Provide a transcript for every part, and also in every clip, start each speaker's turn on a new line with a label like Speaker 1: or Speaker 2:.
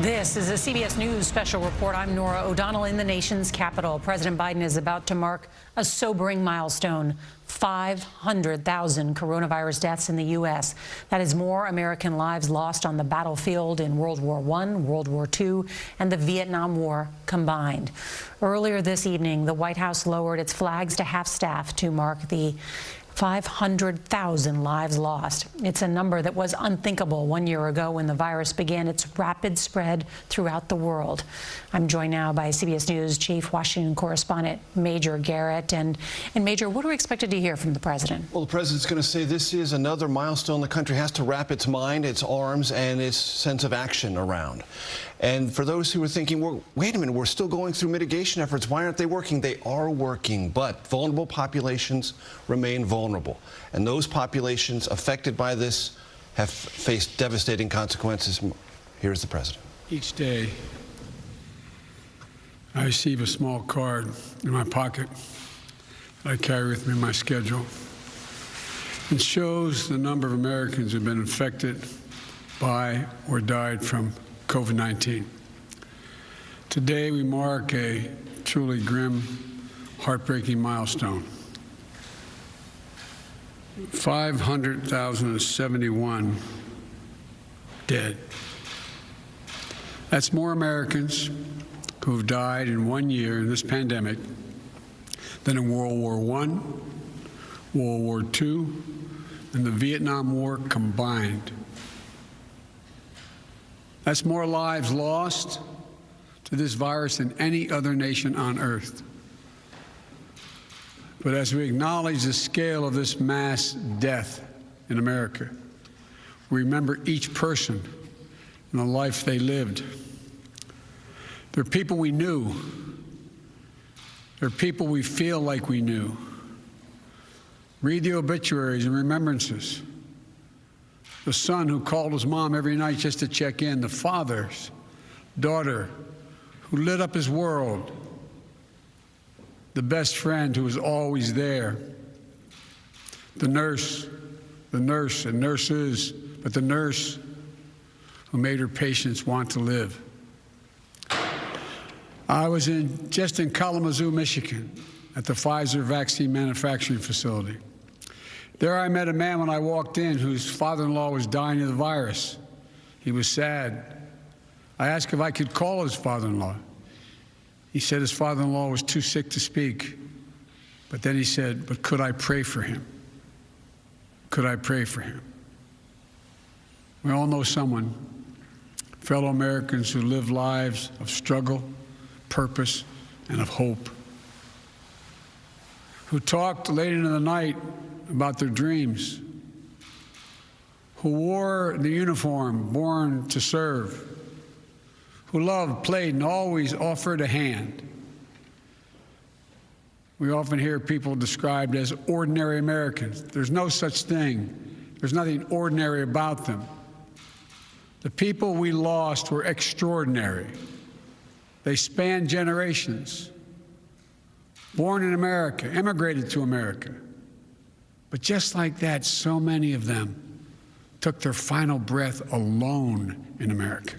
Speaker 1: This is a CBS News Special Report. I'm Norah O'Donnell in the nation's capital. President Biden is about to mark a sobering milestone: 500,000 coronavirus deaths in the U.S. That is more American lives lost on the battlefield in World War I, World War II, and the Vietnam War combined. Earlier this evening, the White House lowered its flags to half-staff to mark the 500,000 lives lost. It's a number that was unthinkable 1 year ago when the virus began its rapid spread throughout the world. I'm joined now by CBS News Chief Washington Correspondent Major Garrett. And Major, what are we expected to hear from the president?
Speaker 2: Well, the president's going to say this is another milestone the country has to wrap its mind, its arms, and its sense of action around. And for those who are thinking, well, wait a minute, we're still going through mitigation efforts. Why aren't they working? They are working, but vulnerable populations remain vulnerable. And those populations affected by this have faced devastating consequences. Here's the president.
Speaker 3: Each day, I receive a small card in my pocket that I carry with me in my schedule. It shows the number of Americans who have been infected by or died from COVID-19. Today, we mark a truly grim, heartbreaking milestone. 500,071 dead. That's more Americans who have died in 1 year in this pandemic than in World War I, World War II, and the Vietnam War combined. That's more lives lost to this virus than any other nation on earth. But as we acknowledge the scale of this mass death in America, we remember each person and the life they lived. They're people we knew. They're people we feel like we knew. Read the obituaries and remembrances. The son who called his mom every night just to check in. The father's daughter who lit up his world. The best friend who was always there. The nurse and nurses, but the nurse who made her patients want to live. I was just in Kalamazoo, Michigan, at the Pfizer vaccine manufacturing facility. There I met a man when I walked in whose father-in-law was dying of the virus. He was sad. I asked if I could call his father-in-law. He said his father-in-law was too sick to speak. But then he said, but could I pray for him? Could I pray for him? We all know someone, fellow Americans who live lives of struggle, purpose, and of hope, who talked late into the night about their dreams, who wore the uniform born to serve, who loved, played, and always offered a hand. We often hear people described as ordinary Americans. There's no such thing. There's nothing ordinary about them. The people we lost were extraordinary. They spanned generations. Born in America, immigrated to America. But just like that, so many of them took their final breath alone in America.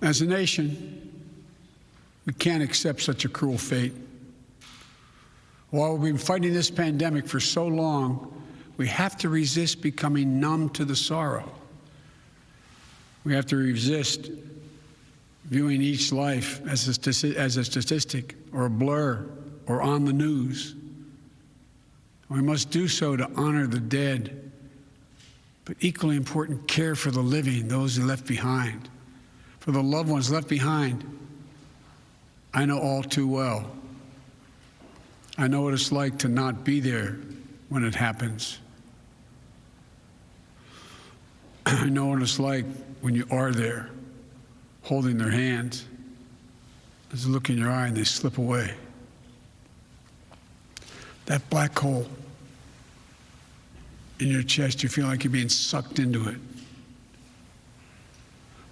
Speaker 3: As a nation, we can't accept such a cruel fate. While we've been fighting this pandemic for so long, we have to resist becoming numb to the sorrow. We have to resist viewing each life as a statistic or a blur or on the news. We must do so to honor the dead, but equally important, care for the living, those who left behind. For the loved ones left behind, I know all too well. I know what it's like to not be there when it happens. I know what it's like when you are there, holding their hands. There's a look in your eye and they slip away. That black hole in your chest, you feel like you're being sucked into it.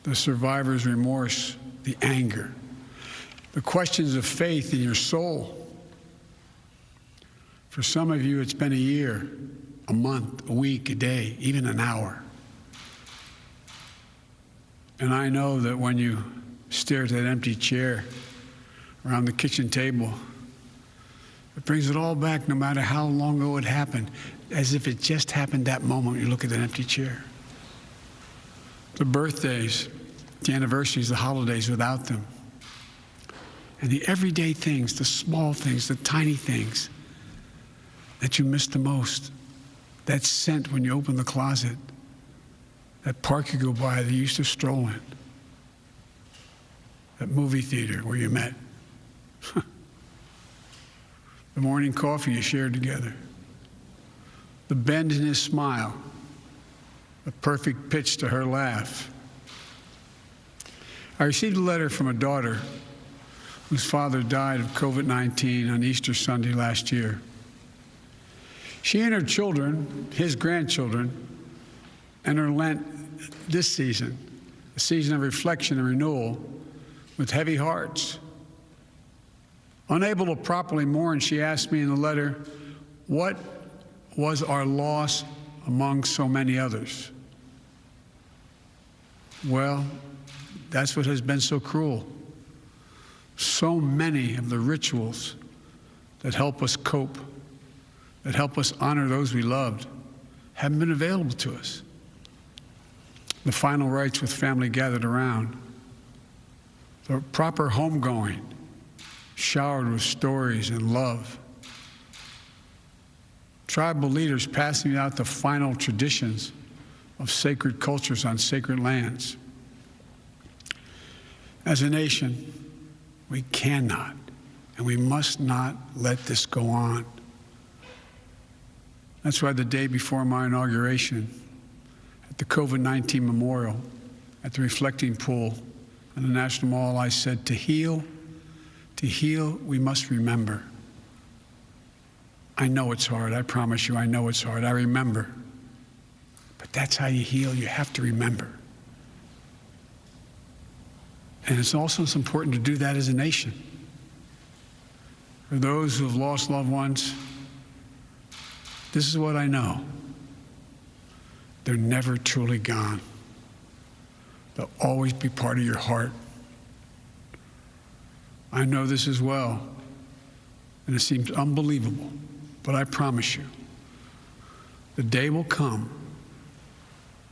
Speaker 3: The survivor's remorse, the anger, the questions of faith in your soul. For some of you, it's been a year, a month, a week, a day, even an hour. And I know that when you stare at that empty chair around the kitchen table, it brings it all back, no matter how long ago it happened, as if it just happened that moment you look at that empty chair. The birthdays, the anniversaries, the holidays without them. And the everyday things, the small things, the tiny things that you miss the most. That scent when you open the closet. That park you go by that you used to stroll in. That movie theater where you met. The morning coffee you shared together. The bend in his smile. The perfect pitch to her laugh. I received a letter from a daughter whose father died of COVID-19 on Easter Sunday last year. She and her children, his grandchildren, enter Lent this season, a season of reflection and renewal, with heavy hearts. Unable to properly mourn, she asked me in the letter, what was our loss among so many others? Well, that's what has been so cruel. So many of the rituals that help us cope, that help us honor those we loved, haven't been available to us. The final rites with family gathered around, the proper homegoing, showered with stories and love, tribal leaders passing out the final traditions of sacred cultures on sacred lands. As a nation, we cannot and we must not let this go on. That's why the day before my inauguration, at the COVID-19 memorial, at the reflecting pool in the National Mall, I said, to heal, we must remember. I know it's hard. I promise you, I know it's hard. I remember. But that's how you heal. You have to remember. And it's also important to do that as a nation. For those who have lost loved ones, this is what I know. They're never truly gone. They'll always be part of your heart. I know this as well, and it seems unbelievable, but I promise you, the day will come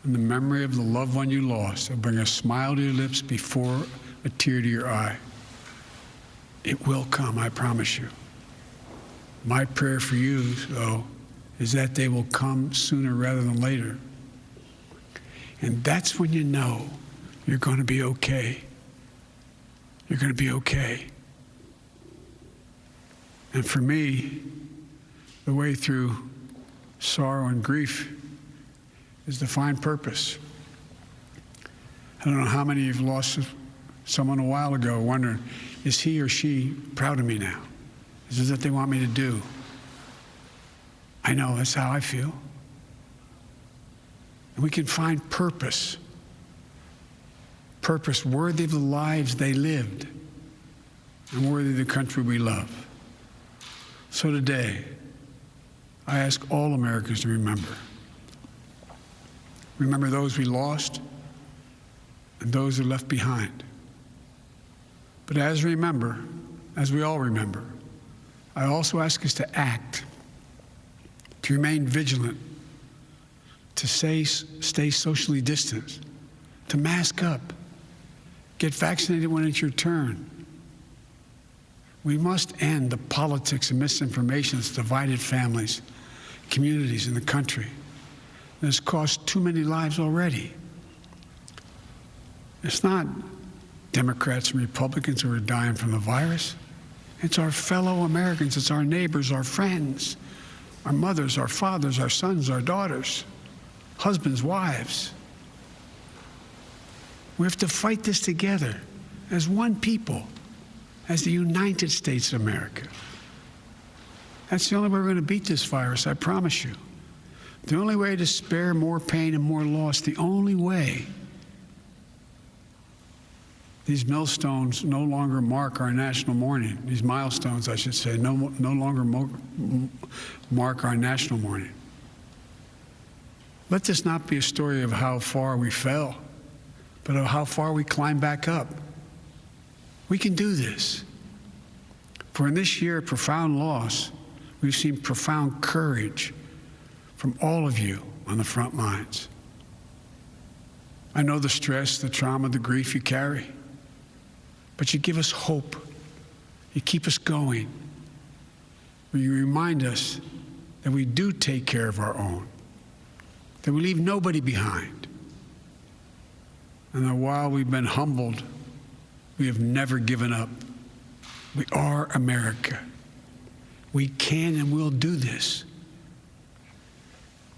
Speaker 3: and the memory of the loved one you lost will bring a smile to your lips before a tear to your eye. It will come, I promise you. My prayer for you, though, is that day will come sooner rather than later. And that's when you know you're going to be okay. You're going to be okay. And for me, the way through sorrow and grief is to find purpose. I don't know how many of you lost someone a while ago wondering, is he or she proud of me now? Is this what they want me to do? I know, that's how I feel. And we can find purpose. Purpose worthy of the lives they lived and worthy of the country we love. So today, I ask all Americans to remember. Remember those we lost and those who left behind. But as we all remember, I also ask us to act, to remain vigilant, to stay socially distanced, to mask up, get vaccinated when it's your turn. We must end the politics and misinformation that's divided families, communities, in the country. And it's cost too many lives already. It's not Democrats and Republicans who are dying from the virus. It's our fellow Americans. It's our neighbors, our friends, our mothers, our fathers, our sons, our daughters, husbands, wives. We have to fight this together as one people, as the United States of America. That's the only way we're going to beat this virus, I promise you. The only way to spare more pain and more loss, the only way. These millstones no longer mark our national mourning. These milestones, I should say, no longer mark our national mourning. Let this not be a story of how far we fell, but of how far we climb back up. We can do this. For in this year of profound loss, we've seen profound courage from all of you on the front lines. I know the stress, the trauma, the grief you carry, but you give us hope. You keep us going. You remind us that we do take care of our own, that we leave nobody behind, and that while we've been humbled, we have never given up. We are America. We can and will do this.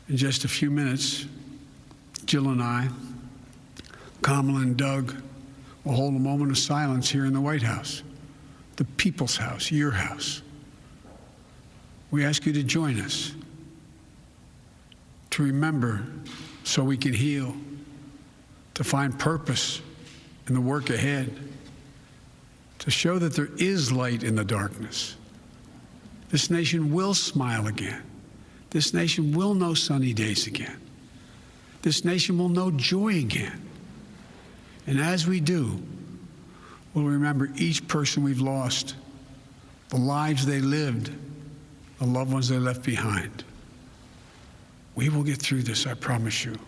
Speaker 3: In just a few minutes, Jill and I, Kamala and Doug, will hold a moment of silence here in the White House, the people's house, your house. We ask you to join us, to remember so we can heal, to find purpose in the work ahead, to show that there is light in the darkness. This nation will smile again. This nation will know sunny days again. This nation will know joy again. And as we do, we'll remember each person we've lost, the lives they lived, the loved ones they left behind. We will get through this, I promise you.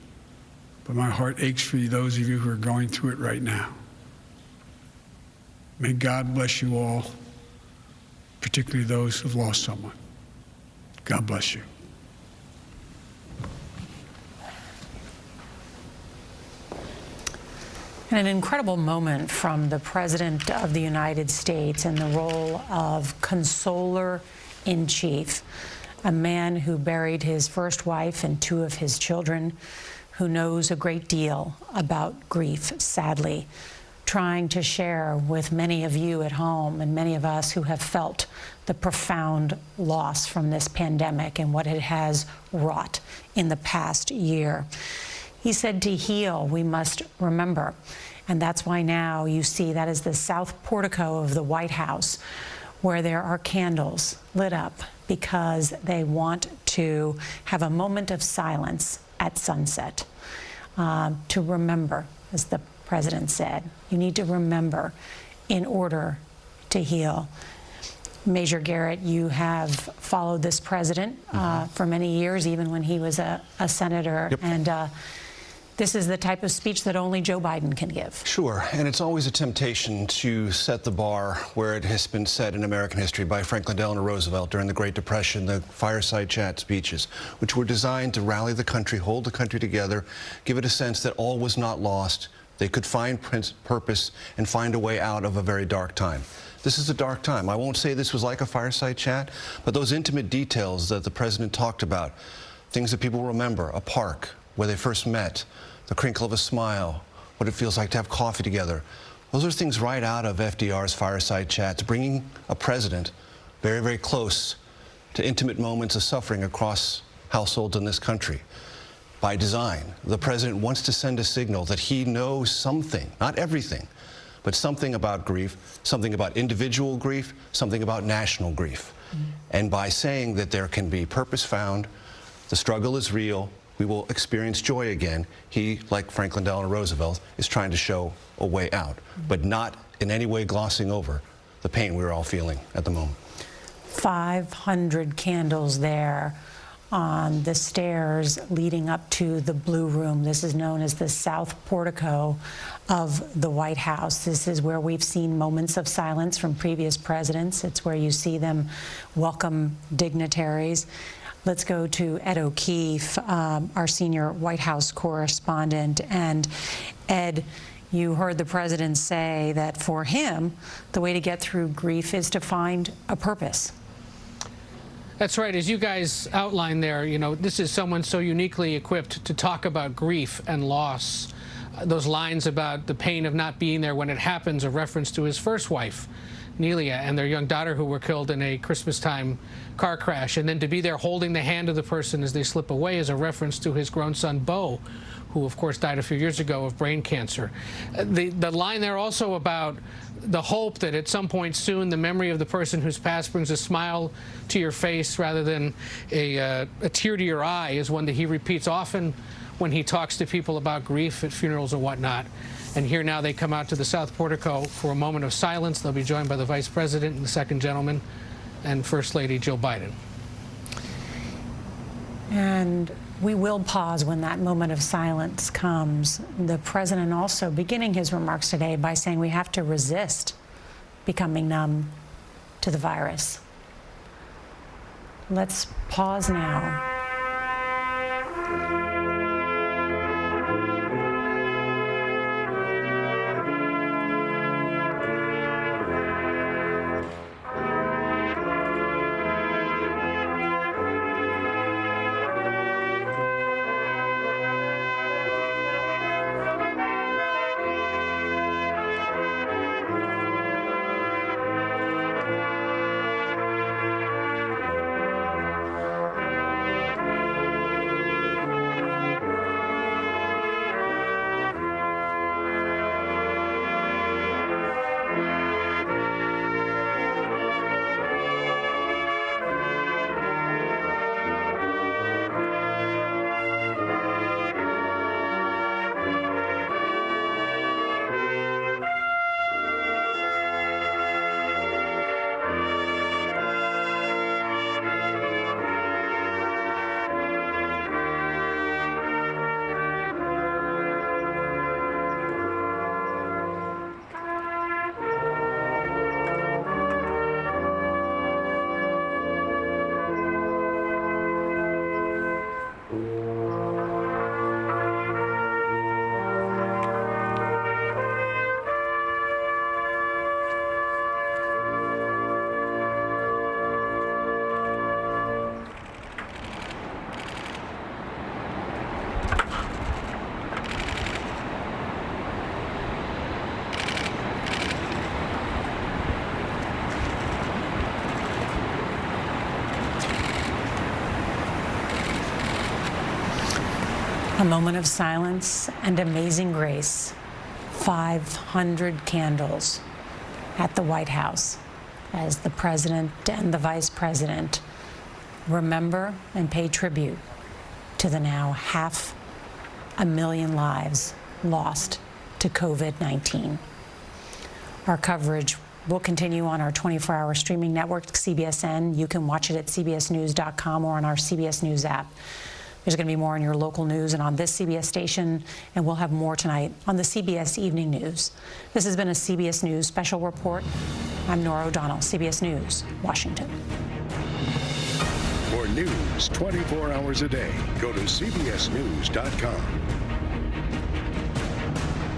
Speaker 3: But my heart aches for you, those of you who are going through it right now. May God bless you all, particularly those who've lost someone. God bless you.
Speaker 1: And an incredible moment from the President of the United States in the role of consoler-in-chief, a man who buried his first wife and two of his children, who knows a great deal about grief, sadly, trying to share with many of you at home and many of us who have felt the profound loss from this pandemic and what it has wrought in the past year. He said to heal, we must remember. And that's why now you see that is the south portico of the White House, where there are candles lit up because they want to have a moment of silence at sunset to remember, as the President said. You need to remember in order to heal. Major Garrett, you have followed this president for many years, even when he was a senator.
Speaker 2: Yep.
Speaker 1: And this is the type of speech that only Joe Biden can give.
Speaker 2: Sure, and it's always a temptation to set the bar where it has been set in American history by Franklin Delano Roosevelt during the Great Depression, the fireside chat speeches, which were designed to rally the country, hold the country together, give it a sense that all was not lost. They could find purpose and find a way out of a very dark time. This is a dark time. I won't say this was like a fireside chat, but those intimate details that the president talked about, things that people remember, a park where they first met, the crinkle of a smile, what it feels like to have coffee together. Those are things right out of FDR's fireside chats, bringing a president very, very close to intimate moments of suffering across households in this country. By design, the president wants to send a signal that he knows something, not everything, but something about grief, something about individual grief, something about national grief. And by saying that there can be purpose found, the struggle is real, we will experience joy again, he, like Franklin Delano Roosevelt, is trying to show a way out, but not in any way glossing over the pain we're all feeling at the moment. 500
Speaker 1: candles there on the stairs leading up to the Blue Room. This is known as the South Portico of the White House. This is where we've seen moments of silence from previous presidents. It's where you see them welcome dignitaries. Let's go to Ed O'Keefe, our senior White House correspondent. And Ed, you heard the president say that for him, the way to get through grief is to find a purpose.
Speaker 4: That's right. As you guys outlined there, you know, this is someone so uniquely equipped to talk about grief and loss. Those lines about the pain of not being there when it happens, a reference to his first wife, Nelia, and their young daughter who were killed in a Christmastime car crash. And then to be there holding the hand of the person as they slip away is a reference to his grown son, Bo, who, of course, died a few years ago of brain cancer. The line there also about the hope that at some point soon the memory of the person who's passed brings a smile to your face rather than a tear to your eye is one that he repeats often when he talks to people about grief at funerals or whatnot. And here now they come out to the South Portico for a moment of silence. They'll be joined by the Vice President and the Second Gentleman and First Lady Jill Biden.
Speaker 1: And we will pause when that moment of silence comes. The president also beginning his remarks today by saying we have to resist becoming numb to the virus. Let's pause now. A moment of silence and amazing grace. 500 candles at the White House as the president and the vice president remember and pay tribute to the now 500,000 lives lost to COVID-19. Our coverage will continue on our 24-hour streaming network, CBSN. You can watch it at cbsnews.com or on our CBS News app. There's going to be more in your local news and on this CBS station, and we'll have more tonight on the CBS Evening News. This has been a CBS News Special Report. I'm Norah O'Donnell, CBS News, Washington.
Speaker 5: For news 24 hours a day, go to cbsnews.com.